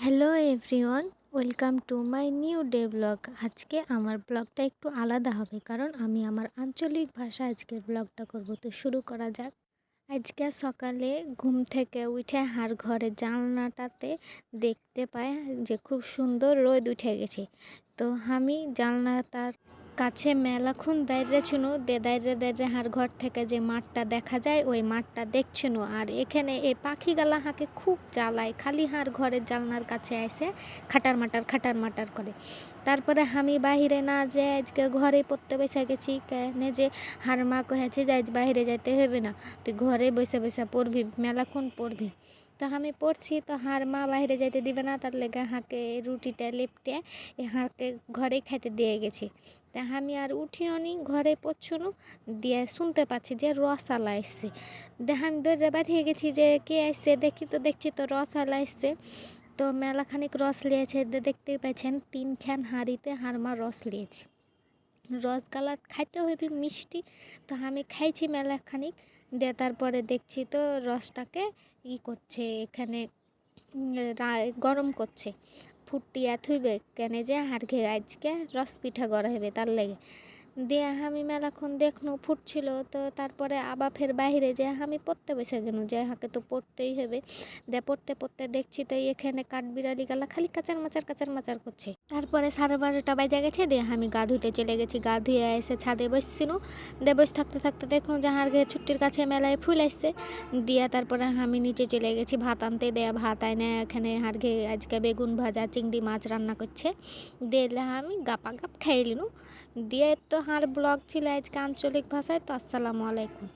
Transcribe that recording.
Hello everyone, welcome to my new day blog. আজকে আমার ব্লগটা একটু আলাদা হবে, কারণ আমি আমার আঞ্চলিক ভাষায় আজকের ব্লগটা করব। তো শুরু করা যাক। আজকে সকালে ঘুম থেকে উঠে হার ঘরের জানলাটাতে দেখতে পাই যে খুব সুন্দর রোদ উঠে গেছে। তো আমি জানলাটার কাছে মেলাক্ষণ দাঁড়িয়ে ছিল, দাঁড়িয়ে দাঁড়িয়ে হার ঘর থেকে যে মাঠটা দেখা যায় ওই মাঠটা দেখছিল। আর এখানে এই পাখিগালা হাঁকে খুব জ্বালায়, খালি হার ঘরের জানলার কাছে এসে খাটার মাটার করে। তারপরে আমি বাহিরে না যে আজকে ঘরে পড়তে বসে গেছি, কেন যে হার মা কহেছে যে আজ বাইরে যাইতে হবে না, তুই ঘরে বসে বসে পড়বি, মেলাক্ষণ পড়বি। তো আমি পড়ছি, তো হার মা বাইরে যাইতে দিবে না, তার লেগে হাঁকে রুটিটা লেপটে হাঁকে ঘরেই খাইতে দিয়ে গেছি। তা আমি আর উঠিও নি, ঘরে পড়ছুনু দিয়ে শুনতে পাচ্ছি যে রসালা এসছে। দেখ আমি দৌড়ে বাড়িয়ে গেছি যে কে আসছে, দেখছি তো রসালা এসছে। তো মেলাখানিক রস লিয়েছে, দেখতেই পাচ্ছেন 3খান হাঁড়িতে হারমা রস লিয়েছে। রসগালা খাইতে হইবে মিষ্টি, তো আমি খাইছি মেলাখানিক দিয়ে। তারপরে দেখছি তো রসটাকে করছে এখানে, গরম করছে, ফুটিয়া থুইবে কেন যে হার ঘে আজকে রস পিঠা করা হবে তার লেগে। দিয়ে আমি মেলাক্ষণ দেখনু ফুটছিল, তো তারপরে আবার ফের বাইরে যে আমি পড়তে বসে গেলু, যে হাঁকে তো পড়তেই হবে। দিয়ে পড়তে পড়তে দেখছি তো এখানে কাঠবিড়ালি গালা খালি কাচার মাচার করছে। তারপরে 12:30 বাজে গেছে, দিয়ে আমি গা ধুতে চলে গেছি। গা ধুয়ে এসে ছাদে বসছিনু, দিয়ে বসে থাকতে থাকতে দেখনু যাহার ঘে ছুটির কাছে মেলায় ফুল আসছে। দিয়া তারপরে আমি নিচে চলে গেছি ভাত আনতে। দেয়া ভাত আইনে এখানে হার ঘে আজকে বেগুন ভাজা চিংড়ি মাছ রান্না করছে। দিলে আমি গাপা গাপ খেয়ে নিলু। দিয়ে তো হার ব্লগ ছিল আজকে আঞ্চলিক ভাষায়। তো আসসালামু আলাইকুম।